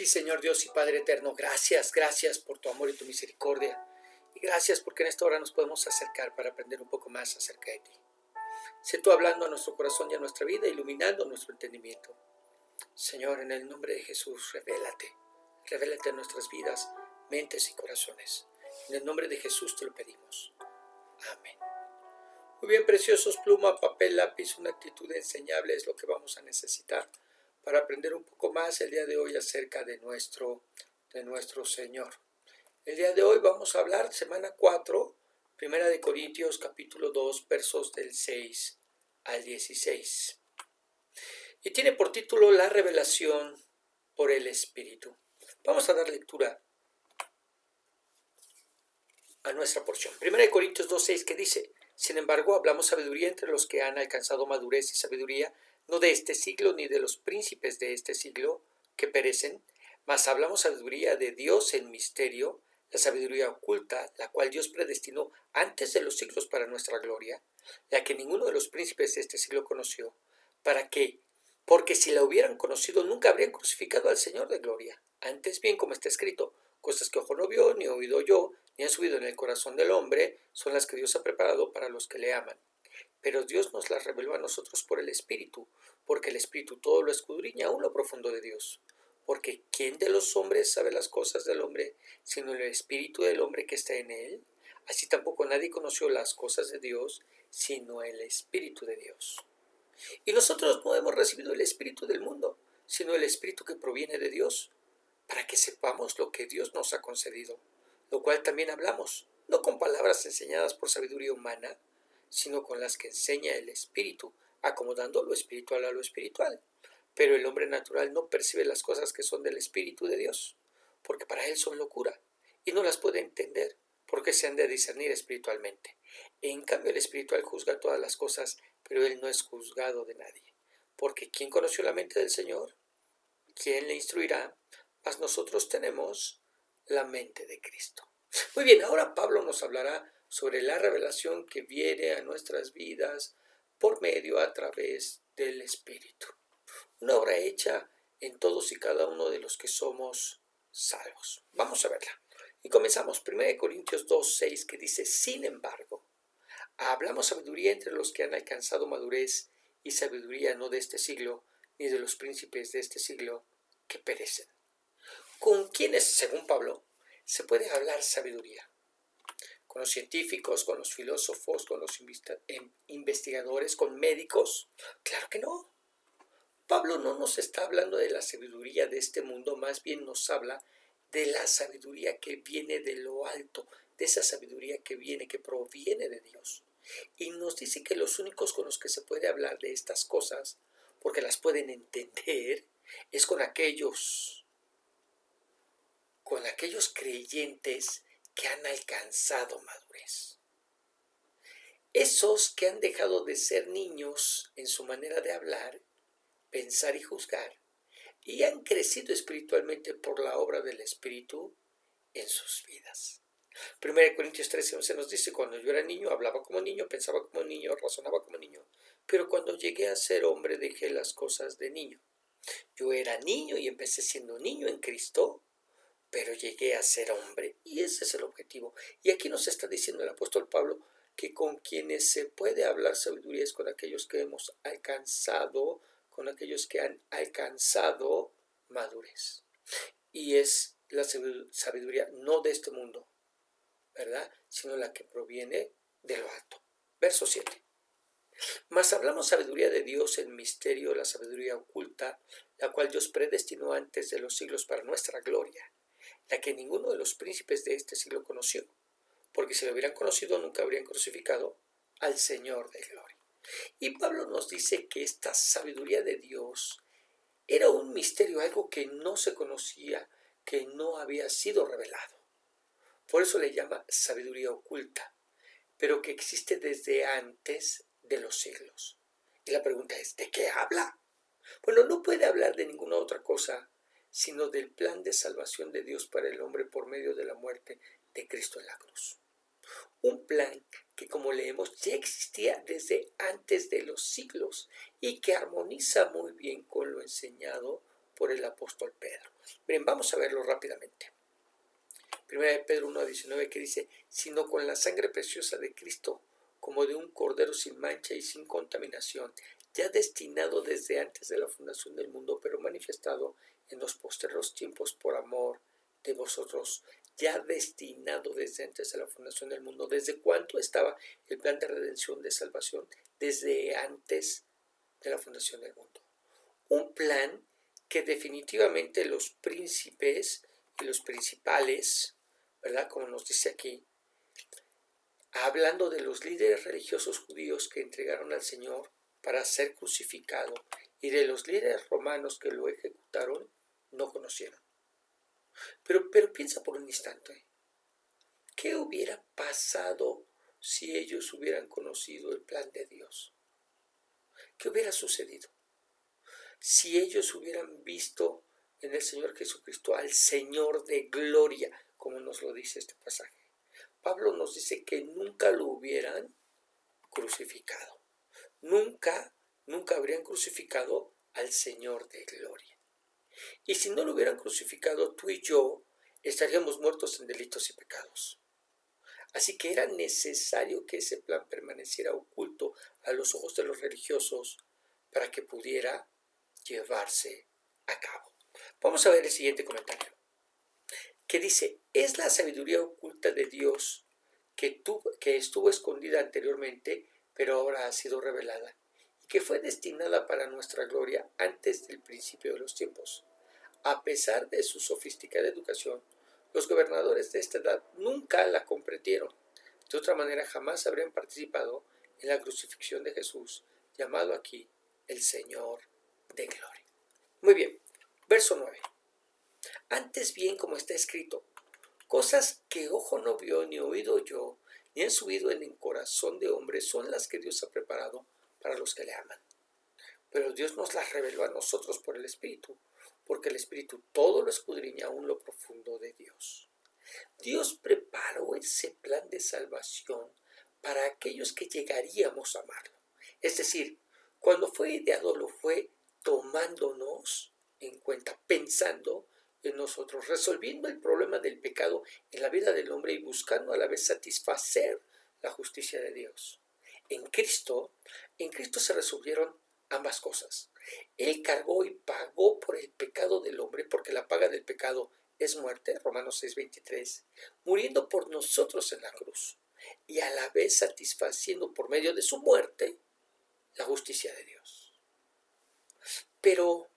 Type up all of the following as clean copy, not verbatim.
Sí, Señor Dios y Padre eterno, gracias por tu amor y tu misericordia. Y gracias porque en esta hora nos podemos acercar para aprender un poco más acerca de ti. Sé tú hablando a nuestro corazón y a nuestra vida, iluminando nuestro entendimiento. Señor, en el nombre de Jesús, revélate en nuestras vidas, mentes y corazones. En el nombre de Jesús te lo pedimos. Amén. Muy bien, preciosos, pluma, papel, lápiz, una actitud enseñable es lo que vamos a necesitar para aprender un poco más el día de hoy acerca de nuestro Señor. El día de hoy vamos a hablar, semana 4, Primera de Corintios, capítulo 2, versos del 6 al 16. Y tiene por título La revelación por el Espíritu. Vamos a dar lectura a nuestra porción. Primera de Corintios 2, 6, que dice: sin embargo, hablamos sabiduría entre los que han alcanzado madurez y sabiduría, no de este siglo ni de los príncipes de este siglo que perecen, mas hablamos sabiduría de Dios en misterio, la sabiduría oculta, la cual Dios predestinó antes de los siglos para nuestra gloria, la que ninguno de los príncipes de este siglo conoció, porque si la hubieran conocido nunca habrían crucificado al Señor de gloria. Antes bien, como está escrito, cosas que ojo no vio, ni oído oyó, ni han subido en el corazón del hombre, son las que Dios ha preparado para los que le aman. Pero Dios nos las reveló a nosotros por el Espíritu, porque el Espíritu todo lo escudriña, aún lo profundo de Dios. Porque ¿quién de los hombres sabe las cosas del hombre, sino el Espíritu del hombre que está en él? Así tampoco nadie conoció las cosas de Dios, sino el Espíritu de Dios. Y nosotros no hemos recibido el Espíritu del mundo, sino el Espíritu que proviene de Dios, para que sepamos lo que Dios nos ha concedido, lo cual también hablamos, no con palabras enseñadas por sabiduría humana, sino con las que enseña el Espíritu, acomodando lo espiritual a lo espiritual. Pero el hombre natural no percibe las cosas que son del Espíritu de Dios, porque para él son locura, y no las puede entender, porque se han de discernir espiritualmente. En cambio, el espiritual juzga todas las cosas, pero él no es juzgado de nadie. Porque ¿quién conoció la mente del Señor? ¿Quién le instruirá? Mas nosotros tenemos la mente de Cristo. Muy bien, ahora Pablo nos hablará sobre la revelación que viene a nuestras vidas por medio a través del Espíritu. Una obra hecha en todos y cada uno de los que somos salvos. Vamos a verla. Y comenzamos, 1 Corintios 2, 6, que dice: sin embargo, hablamos sabiduría entre los que han alcanzado madurez y sabiduría no de este siglo, ni de los príncipes de este siglo que perecen. ¿Con quiénes, según Pablo, se puede hablar sabiduría? ¿Con los científicos, con los filósofos, con los investigadores, con médicos? Claro que no. Pablo no nos está hablando de la sabiduría de este mundo, más bien nos habla de la sabiduría que viene de lo alto, de esa sabiduría que proviene de Dios. Y nos dice que los únicos con los que se puede hablar de estas cosas, porque las pueden entender, es con aquellos creyentes que han alcanzado madurez. Esos que han dejado de ser niños en su manera de hablar, pensar y juzgar, y han crecido espiritualmente por la obra del Espíritu en sus vidas. 1 Corintios 13:11 nos dice: cuando yo era niño, hablaba como niño, pensaba como niño, razonaba como niño, pero cuando llegué a ser hombre dejé las cosas de niño. Yo era niño y empecé siendo niño en Cristo, pero llegué a ser hombre, y ese es el objetivo. Y aquí nos está diciendo el apóstol Pablo que con quienes se puede hablar sabiduría es con aquellos que hemos alcanzado, con aquellos que han alcanzado madurez. Y es la sabiduría no de este mundo, ¿verdad?, sino la que proviene de lo alto. Verso 7. Mas hablamos sabiduría de Dios en misterio, la sabiduría oculta, la cual Dios predestinó antes de los siglos para nuestra gloria, la que ninguno de los príncipes de este siglo conoció, porque si lo hubieran conocido nunca habrían crucificado al Señor de gloria. Y Pablo nos dice que esta sabiduría de Dios era un misterio, algo que no se conocía, que no había sido revelado. Por eso le llama sabiduría oculta, pero que existe desde antes de los siglos. Y la pregunta es, ¿de qué habla? Bueno, no puede hablar de ninguna otra cosa sino del plan de salvación de Dios para el hombre por medio de la muerte de Cristo en la cruz. Un plan que, como leemos, ya existía desde antes de los siglos y que armoniza muy bien con lo enseñado por el apóstol Pedro. Miren, vamos a verlo rápidamente. 1 Pedro 1:19 que dice, sino con la sangre preciosa de Cristo, como de un cordero sin mancha y sin contaminación, ya destinado desde antes de la fundación del mundo, pero manifestado en los postreros tiempos por amor de vosotros, ya destinado desde antes de la fundación del mundo. ¿Desde cuánto estaba el plan de redención, de salvación? Desde antes de la fundación del mundo. Un plan que definitivamente los príncipes y los principales, ¿verdad? Como nos dice aquí, hablando de los líderes religiosos judíos que entregaron al Señor para ser crucificado y de los líderes romanos que lo ejecutaron, no conocieron. Pero piensa por un instante, ¿qué hubiera pasado si ellos hubieran conocido el plan de Dios? ¿Qué hubiera sucedido? Si ellos hubieran visto en el Señor Jesucristo al Señor de gloria, como nos lo dice este pasaje. Pablo nos dice que nunca lo hubieran crucificado. Nunca habrían crucificado al Señor de gloria. Y si no lo hubieran crucificado, tú y yo estaríamos muertos en delitos y pecados. Así que era necesario que ese plan permaneciera oculto a los ojos de los religiosos para que pudiera llevarse a cabo. Vamos a ver el siguiente comentario, que dice, es la sabiduría oculta de Dios que estuvo escondida anteriormente, pero ahora ha sido revelada, y que fue destinada para nuestra gloria antes del principio de los tiempos. A pesar de su sofisticada educación, los gobernadores de esta edad nunca la comprendieron. De otra manera, jamás habrían participado en la crucifixión de Jesús, llamado aquí el Señor de gloria. Muy bien, verso 9. Antes bien, como está escrito, cosas que ojo no vio, ni oído oyó, ni han subido en el corazón de hombre, son las que Dios ha preparado para los que le aman. Pero Dios nos las reveló a nosotros por el Espíritu, porque el Espíritu todo lo escudriña aún lo profundo de Dios. Dios preparó ese plan de salvación para aquellos que llegaríamos a amarlo. Es decir, cuando fue ideado lo fue tomándonos en cuenta, pensando en nosotros, resolviendo el problema del pecado en la vida del hombre y buscando a la vez satisfacer la justicia de Dios. En Cristo se resolvieron ambas cosas. Él cargó y pagó por el pecado del hombre, porque la paga del pecado es muerte, Romanos 6:23, muriendo por nosotros en la cruz y a la vez satisfaciendo por medio de su muerte la justicia de Dios. Pero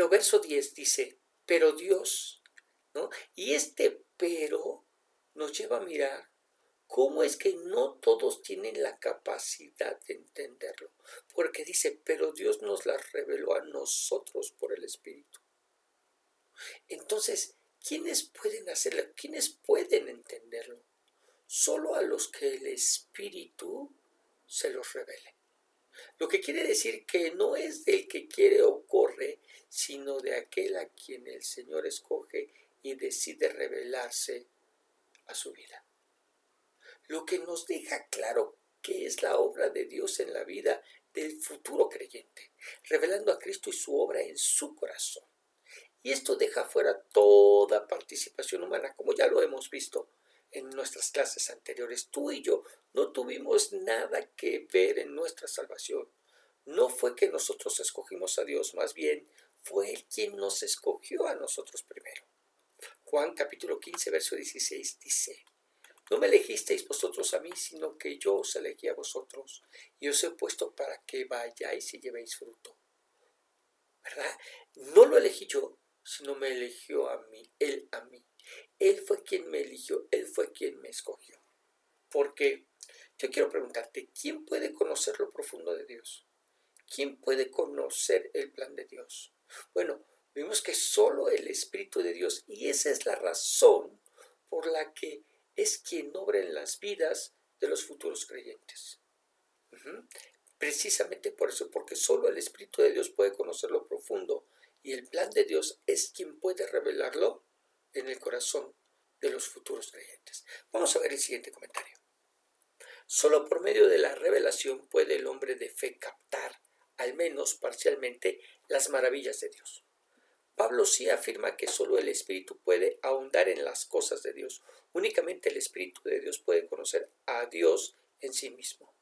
verso 10 dice, pero Dios, ¿no? Y este pero nos lleva a mirar cómo es que no todos tienen la capacidad de entenderlo. Porque dice, pero Dios nos la reveló a nosotros por el Espíritu. Entonces, ¿quiénes pueden hacerlo? ¿Quiénes pueden entenderlo? Solo a los que el Espíritu se los revele. Lo que quiere decir que no es del que quiere o corre, sino de aquel a quien el Señor escoge y decide revelarse a su vida. Lo que nos deja claro que es la obra de Dios en la vida del futuro creyente, revelando a Cristo y su obra en su corazón. Y esto deja fuera toda participación humana, como ya lo hemos visto en nuestras clases anteriores. Tú y yo no tuvimos nada que ver en nuestra salvación. No fue que nosotros escogimos a Dios, más bien fue Él quien nos escogió a nosotros primero. Juan capítulo 15, verso 16 dice, no me elegisteis vosotros a mí, sino que yo os elegí a vosotros, y os he puesto para que vayáis y llevéis fruto. ¿Verdad? No lo elegí yo, sino me eligió a mí, Él a mí. Él fue quien me eligió, Él fue quien me escogió. Porque yo quiero preguntarte, ¿quién puede conocer lo profundo de Dios? ¿Quién puede conocer el plan de Dios? Bueno, vimos que solo el Espíritu de Dios, y esa es la razón por la que es quien obra en las vidas de los futuros creyentes. Precisamente por eso, porque solo el Espíritu de Dios puede conocer lo profundo y el plan de Dios es quien puede revelarlo en el corazón de los futuros creyentes. Vamos a ver el siguiente comentario. Solo por medio de la revelación puede el hombre de fe captar, al menos parcialmente, las maravillas de Dios. Pablo sí afirma que solo el Espíritu puede ahondar en las cosas de Dios. Únicamente el Espíritu de Dios puede conocer a Dios en sí mismo.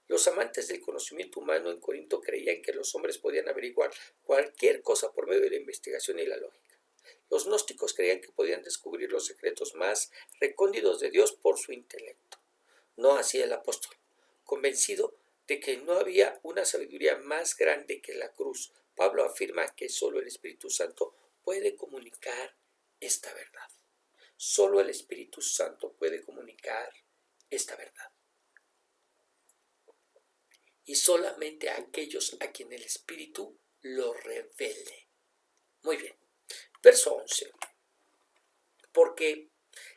Los amantes del conocimiento humano en Corinto creían que los hombres podían averiguar cualquier cosa por medio de la investigación y la lógica. Los gnósticos creían que podían descubrir los secretos más recónditos de Dios por su intelecto. No así el apóstol, convencido de que no había una sabiduría más grande que la cruz. Pablo afirma que solo el Espíritu Santo puede comunicar esta verdad. Solo el Espíritu Santo puede comunicar esta verdad. Y solamente a aquellos a quien el Espíritu lo revele. Muy bien. Verso 11. Porque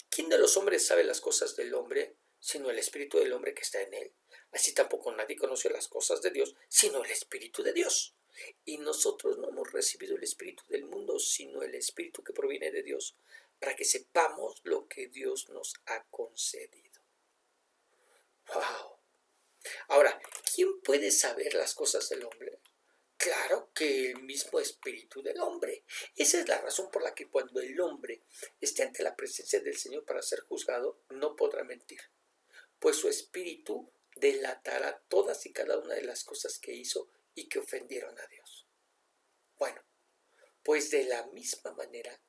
¿quién de los hombres sabe las cosas del hombre, sino el Espíritu del hombre que está en él? Así tampoco nadie conoce las cosas de Dios, sino el Espíritu de Dios. Y nosotros no hemos recibido el Espíritu del mundo, sino el Espíritu que proviene de Dios, para que sepamos lo que Dios nos ha concedido. ¡Wow! Ahora, ¿quién puede saber las cosas del hombre? Claro que el mismo espíritu del hombre. Esa es la razón por la que cuando el hombre esté ante la presencia del Señor para ser juzgado, no podrá mentir, pues su espíritu delatará todas y cada una de las cosas que hizo y que ofendieron a Dios. Bueno, pues de la misma manera,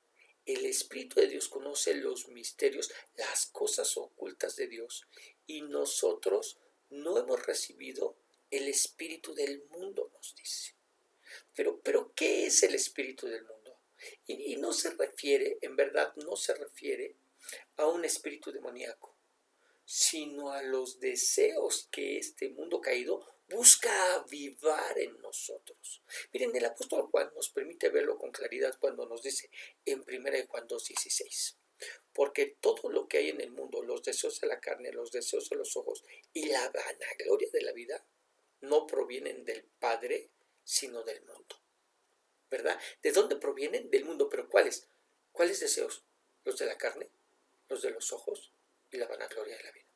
el Espíritu de Dios conoce los misterios, las cosas ocultas de Dios, y nosotros no hemos recibido el espíritu del mundo, nos dice. Pero ¿qué es el espíritu del mundo? Y no se refiere, en verdad, no se refiere a un espíritu demoníaco, sino a los deseos que este mundo caído busca avivar en nosotros. Miren, el apóstol Juan nos permite verlo con claridad cuando nos dice en 1 Juan 2:16, porque todo lo que hay en el mundo, los deseos de la carne, los deseos de los ojos y la vanagloria de la vida, no provienen del Padre, sino del mundo. ¿Verdad? ¿De dónde provienen? Del mundo, pero ¿cuáles? ¿Cuáles deseos? Los de la carne, los de los ojos y la vanagloria de la vida.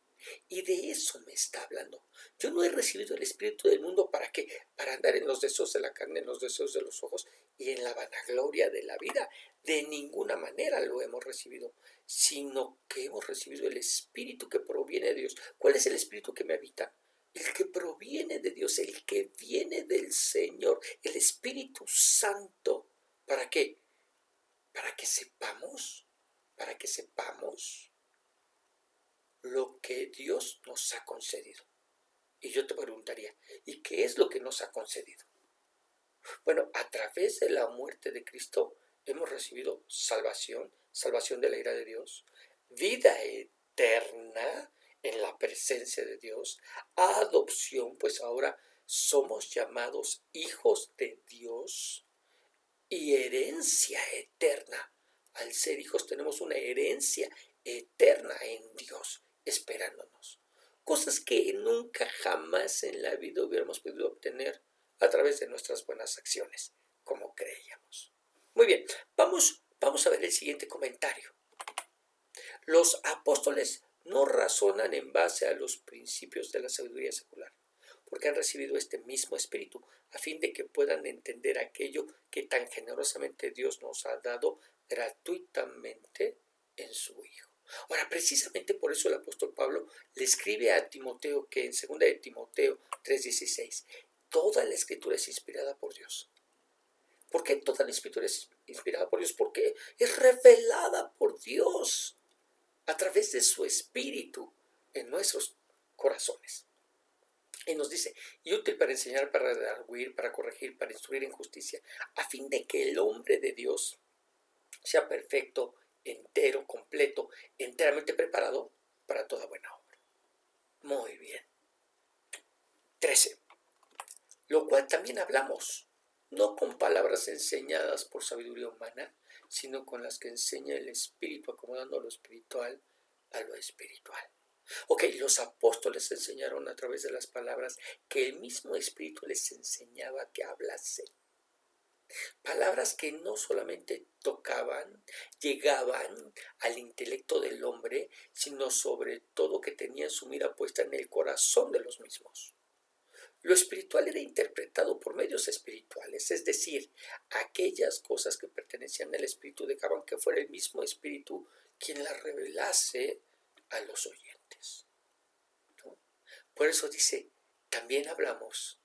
Y de eso me está hablando. Yo no he recibido el espíritu del mundo, ¿para qué? Para andar en los deseos de la carne, en los deseos de los ojos y en la vanagloria de la vida. De ninguna manera lo hemos recibido, sino que hemos recibido el espíritu que proviene de Dios. ¿Cuál es el espíritu que me habita? El que proviene de Dios, el que viene del Señor, el Espíritu Santo. ¿Para qué? Para que sepamos lo que Dios nos ha concedido. Y yo te preguntaría, ¿y qué es lo que nos ha concedido? Bueno, a través de la muerte de Cristo hemos recibido salvación, salvación de la ira de Dios, vida eterna en la presencia de Dios, adopción, pues ahora somos llamados hijos de Dios, y herencia eterna. Al ser hijos tenemos una herencia eterna en Dios esperándonos. Cosas que nunca jamás en la vida hubiéramos podido obtener a través de nuestras buenas acciones, como creíamos. Muy bien, vamos a ver el siguiente comentario. Los apóstoles no razonan en base a los principios de la sabiduría secular, porque han recibido este mismo espíritu, a fin de que puedan entender aquello que tan generosamente Dios nos ha dado gratuitamente en su Hijo. Ahora, precisamente por eso el apóstol Pablo le escribe a Timoteo, que en 2 de Timoteo 3:16, toda la escritura es inspirada por Dios. ¿Por qué toda la escritura es inspirada por Dios? Porque es revelada por Dios a través de su espíritu en nuestros corazones. Y nos dice, y útil para enseñar, para redarguir, para corregir, para instruir en justicia, a fin de que el hombre de Dios sea perfecto, entero, completo, enteramente preparado para toda buena obra. Muy bien. 13. Lo cual también hablamos, no con palabras enseñadas por sabiduría humana, sino con las que enseña el Espíritu, acomodando lo espiritual a lo espiritual. Ok, los apóstoles enseñaron a través de las palabras que el mismo Espíritu les enseñaba que hablasen. Palabras que no solamente tocaban, llegaban al intelecto del hombre, sino sobre todo que tenían su mira puesta en el corazón de los mismos. Lo espiritual era interpretado por medios espirituales, es decir, aquellas cosas que pertenecían al espíritu dejaban que fuera el mismo espíritu quien las revelase a los oyentes, ¿no? Por eso dice, también hablamos,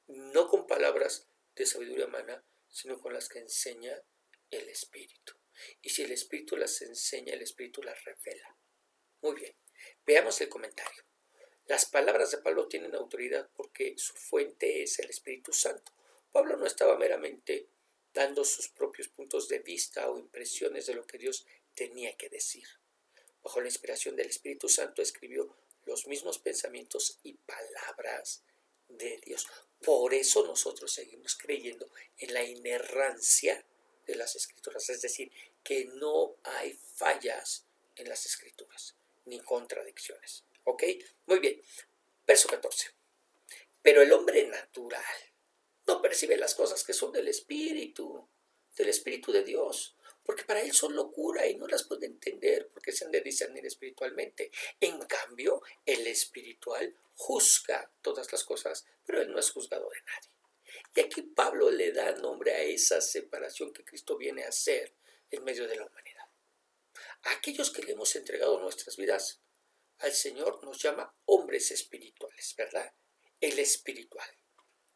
no con palabras de sabiduría humana, sino con las que enseña el Espíritu. Y si el Espíritu las enseña, el Espíritu las revela. Muy bien, veamos el comentario. Las palabras de Pablo tienen autoridad porque su fuente es el Espíritu Santo. Pablo no estaba meramente dando sus propios puntos de vista o impresiones de lo que Dios tenía que decir. Bajo la inspiración del Espíritu Santo escribió los mismos pensamientos y palabras de Dios. Por eso nosotros seguimos creyendo en la inerrancia de las Escrituras, es decir, que no hay fallas en las Escrituras, ni contradicciones. ¿Ok? Muy bien. Verso 14. Pero el hombre natural no percibe las cosas que son del Espíritu de Dios, porque para él son locura y no las puede entender porque se han de discernir espiritualmente. En cambio, el espiritual juzga todas las cosas, pero él no es juzgado de nadie. Y aquí Pablo le da nombre a esa separación que Cristo viene a hacer en medio de la humanidad. A aquellos que le hemos entregado nuestras vidas al Señor nos llama hombres espirituales, ¿verdad? El espiritual.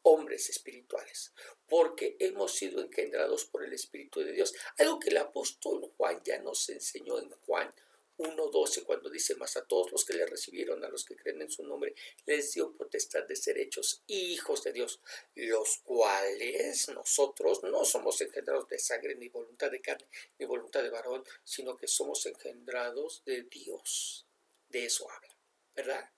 Hombres espirituales, porque hemos sido engendrados por el Espíritu de Dios. Algo que el apóstol Juan ya nos enseñó en Juan 1:12, cuando dice, mas a todos los que le recibieron, a los que creen en su nombre, les dio potestad de ser hechos hijos de Dios, los cuales nosotros no somos engendrados de sangre, ni voluntad de carne, ni voluntad de varón, sino que somos engendrados de Dios. De eso habla, ¿verdad?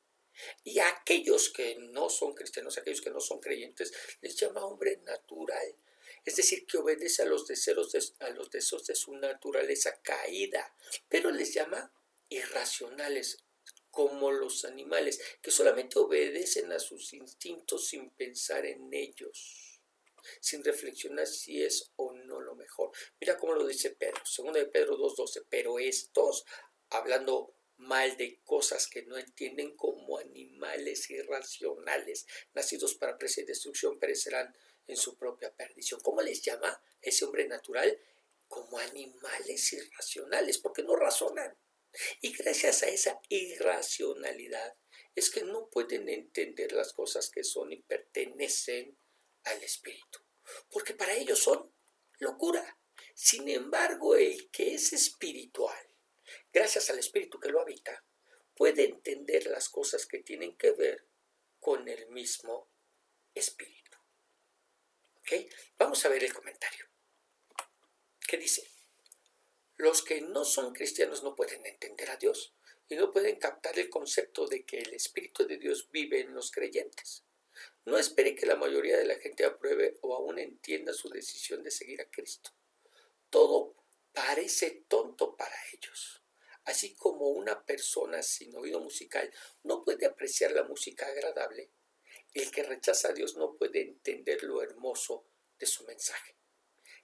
Y a aquellos que no son cristianos, a aquellos que no son creyentes, les llama hombre natural. Es decir, que obedece a los deseos de su naturaleza caída, pero les llama irracionales, como los animales, que solamente obedecen a sus instintos sin pensar en ellos, sin reflexionar si es o no lo mejor. Mira cómo lo dice Pedro, 2 de Pedro 2:12, pero estos, hablando mal de cosas que no entienden, como animales irracionales, nacidos para presa y destrucción, perecerán en su propia perdición. ¿Cómo les llama ese hombre natural? Como animales irracionales, porque no razonan. Y gracias a esa irracionalidad es que no pueden entender las cosas que son y pertenecen al Espíritu, porque para ellos son locura. Sin embargo, el que es espiritual, gracias al Espíritu que lo habita, puede entender las cosas que tienen que ver con el mismo Espíritu. ¿Ok? Vamos a ver el comentario. ¿Qué dice? Los que no son cristianos no pueden entender a Dios y no pueden captar el concepto de que el Espíritu de Dios vive en los creyentes. No espere que la mayoría de la gente apruebe o aún entienda su decisión de seguir a Cristo. Todo parece tonto para ellos. Así como una persona sin oído musical no puede apreciar la música agradable, el que rechaza a Dios no puede entender lo hermoso de su mensaje.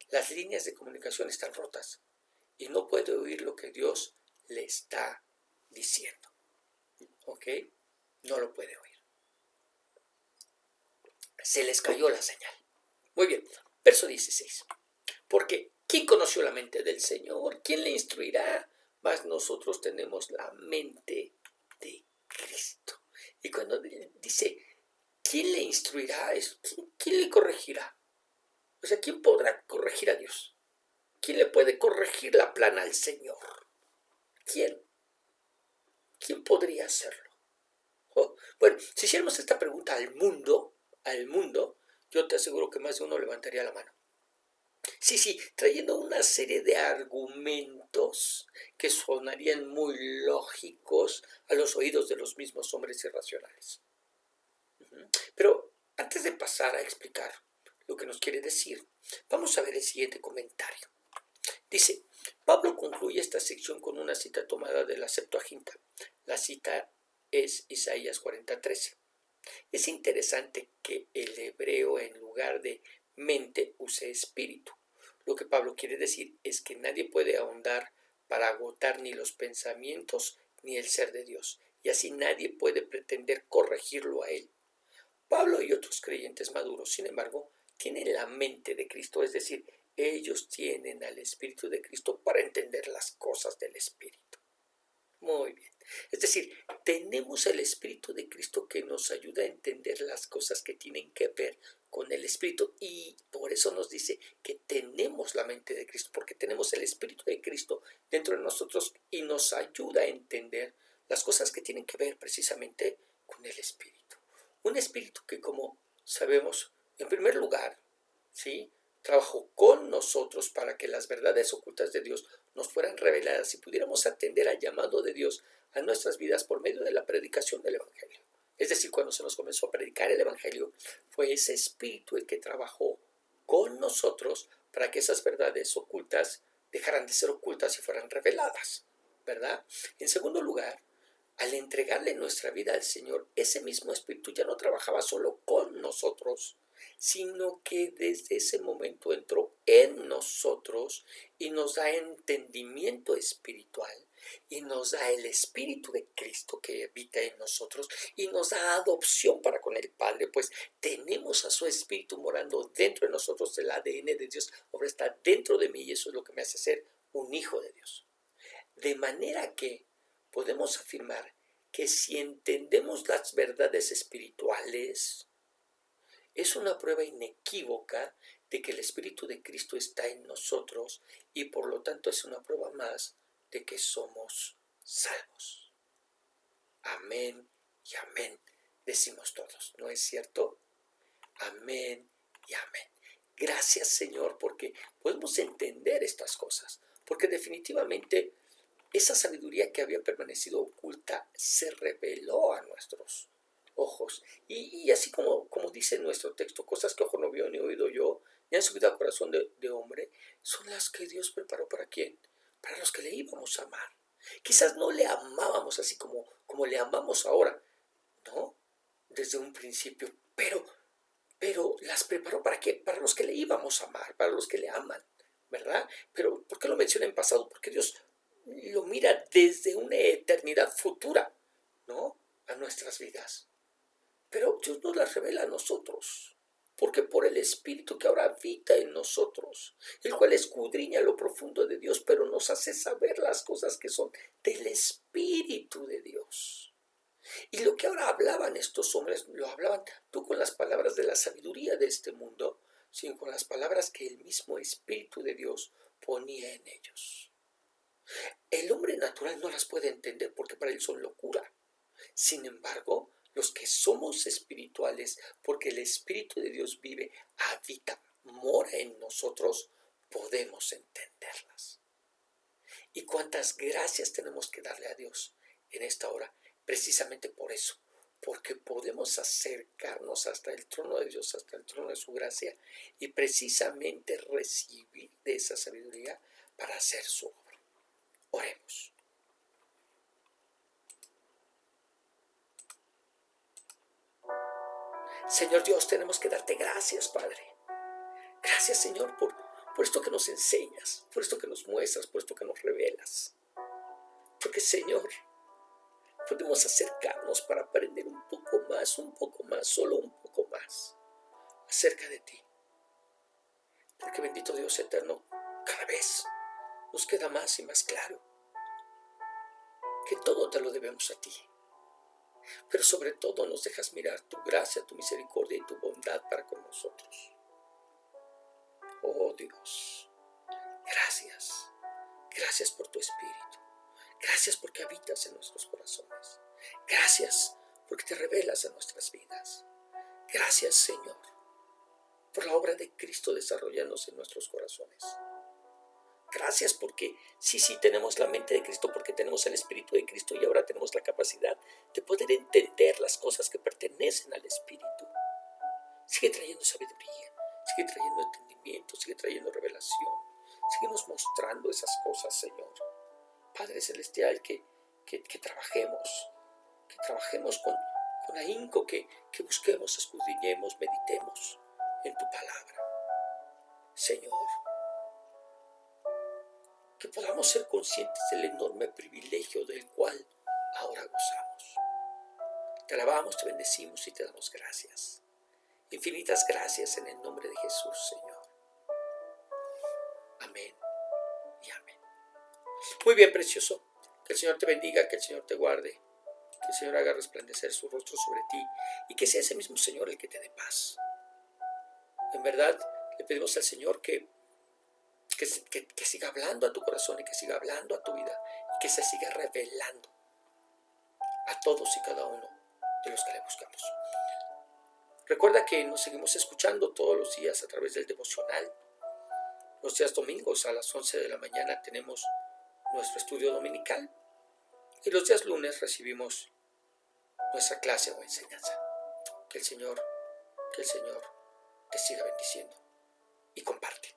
Las líneas de comunicación están rotas y no puede oír lo que Dios le está diciendo. ¿Ok? No lo puede oír. Se les cayó la señal. Muy bien, verso 16. Porque ¿quién conoció la mente del Señor? ¿Quién le instruirá? Mas nosotros tenemos la mente de Cristo. Y cuando dice, ¿quién le instruirá? ¿Quién le corregirá? O sea, ¿quién podrá corregir a Dios? ¿Quién le puede corregir la plana al Señor? ¿Quién? ¿Quién podría hacerlo? Oh, bueno, si hiciéramos esta pregunta al mundo, yo te aseguro que más de uno levantaría la mano. Sí, trayendo una serie de argumentos que sonarían muy lógicos a los oídos de los mismos hombres irracionales. Pero antes de pasar a explicar lo que nos quiere decir, vamos a ver el siguiente comentario. Dice, Pablo concluye esta sección con una cita tomada de la Septuaginta. La cita es Isaías 40:13. Es interesante que el hebreo en lugar de mente use espíritu. Lo que Pablo quiere decir es que nadie puede ahondar para agotar ni los pensamientos ni el ser de Dios, y así nadie puede pretender corregirlo a él. Pablo y otros creyentes maduros, sin embargo, tienen la mente de Cristo, es decir, ellos tienen al Espíritu de Cristo para entender las cosas del Espíritu. Muy bien. Es decir, tenemos el Espíritu de Cristo que nos ayuda a entender las cosas que tienen que ver con el Espíritu, y por eso nos dice que tenemos la mente de Cristo, porque tenemos el Espíritu de Cristo dentro de nosotros y nos ayuda a entender las cosas que tienen que ver precisamente con el Espíritu. Un Espíritu que, como sabemos, en primer lugar, ¿sí?, trabajó con nosotros para que las verdades ocultas de Dios nos fueran reveladas y pudiéramos atender al llamado de Dios a nuestras vidas por medio de la predicación del Evangelio. Es decir, cuando se nos comenzó a predicar el Evangelio, fue ese Espíritu el que trabajó con nosotros para que esas verdades ocultas dejaran de ser ocultas y fueran reveladas, ¿verdad? En segundo lugar, al entregarle nuestra vida al Señor, ese mismo Espíritu ya no trabajaba solo con nosotros, sino que desde ese momento entró en nosotros y nos da entendimiento espiritual, y nos da el Espíritu de Cristo que habita en nosotros, y nos da adopción para con el Padre, pues tenemos a su Espíritu morando dentro de nosotros. El ADN de Dios ahora está dentro de mí, y eso es lo que me hace ser un hijo de Dios. De manera que podemos afirmar que si entendemos las verdades espirituales, es una prueba inequívoca de que el Espíritu de Cristo está en nosotros, y por lo tanto es una prueba más de que somos salvos. Amén y amén, decimos todos, ¿no es cierto? Amén y amén. Gracias, Señor, porque podemos entender estas cosas, porque definitivamente esa sabiduría que había permanecido oculta se reveló a nuestros ojos. Y así como dice nuestro texto, cosas que ojo no vio ni oído yo, ni han subido al corazón de hombre, son las que Dios preparó ¿para quién? Para los que le íbamos a amar. Quizás no le amábamos así como le amamos ahora, ¿no? Desde un principio, pero las preparó ¿para qué? Para los que le íbamos a amar, para los que le aman, ¿verdad? Pero ¿por qué lo menciona en pasado? Porque Dios lo mira desde una eternidad futura, ¿no?, a nuestras vidas. Pero Dios nos las revela a nosotros, porque por el Espíritu que ahora habita en nosotros, el cual escudriña lo profundo de Dios, pero nos hace saber las cosas que son del Espíritu de Dios. Y lo que ahora hablaban estos hombres, lo hablaban no con las palabras de la sabiduría de este mundo, sino con las palabras que el mismo Espíritu de Dios ponía en ellos. El hombre natural no las puede entender porque para él son locura. Sin embargo, los que somos espirituales, porque el Espíritu de Dios vive, habita, mora en nosotros, podemos entenderlas. Y cuántas gracias tenemos que darle a Dios en esta hora, precisamente por eso, porque podemos acercarnos hasta el trono de Dios, hasta el trono de su gracia, y precisamente recibir de esa sabiduría para hacer su obra. Oremos. Señor Dios, tenemos que darte gracias, Padre. Gracias, Señor, por esto que nos enseñas, por esto que nos muestras, por esto que nos revelas. Porque, Señor, podemos acercarnos para aprender un poco más, solo un poco más acerca de ti. Porque, bendito Dios eterno, cada vez nos queda más y más claro que todo te lo debemos a ti. Pero sobre todo nos dejas mirar tu gracia, tu misericordia y tu bondad para con nosotros. Oh Dios, gracias. Gracias por tu Espíritu. Gracias porque habitas en nuestros corazones. Gracias porque te revelas en nuestras vidas. Gracias, Señor, por la obra de Cristo desarrollándose en nuestros corazones. Gracias porque sí, tenemos la mente de Cristo, porque tenemos el Espíritu de Cristo, y ahora tenemos la capacidad de poder entender las cosas que pertenecen al Espíritu. Sigue trayendo sabiduría, sigue trayendo entendimiento, sigue trayendo revelación. Síguenos mostrando esas cosas, Señor. Padre Celestial, que trabajemos con ahínco, que busquemos, escudriñemos, meditemos en tu palabra. Señor, que podamos ser conscientes del enorme privilegio del cual ahora gozamos. Te alabamos, te bendecimos y te damos gracias. Infinitas gracias en el nombre de Jesús, Señor. Amén y amén. Muy bien, precioso. Que el Señor te bendiga, que el Señor te guarde, que el Señor haga resplandecer su rostro sobre ti y que sea ese mismo Señor el que te dé paz. En verdad, le pedimos al Señor que siga hablando a tu corazón y que siga hablando a tu vida y que se siga revelando a todos y cada uno de los que le buscamos. Recuerda que nos seguimos escuchando todos los días a través del devocional. Los días domingos a las 11 de la mañana tenemos nuestro estudio dominical y los días lunes recibimos nuestra clase o enseñanza. Que el Señor te siga bendiciendo y comparte.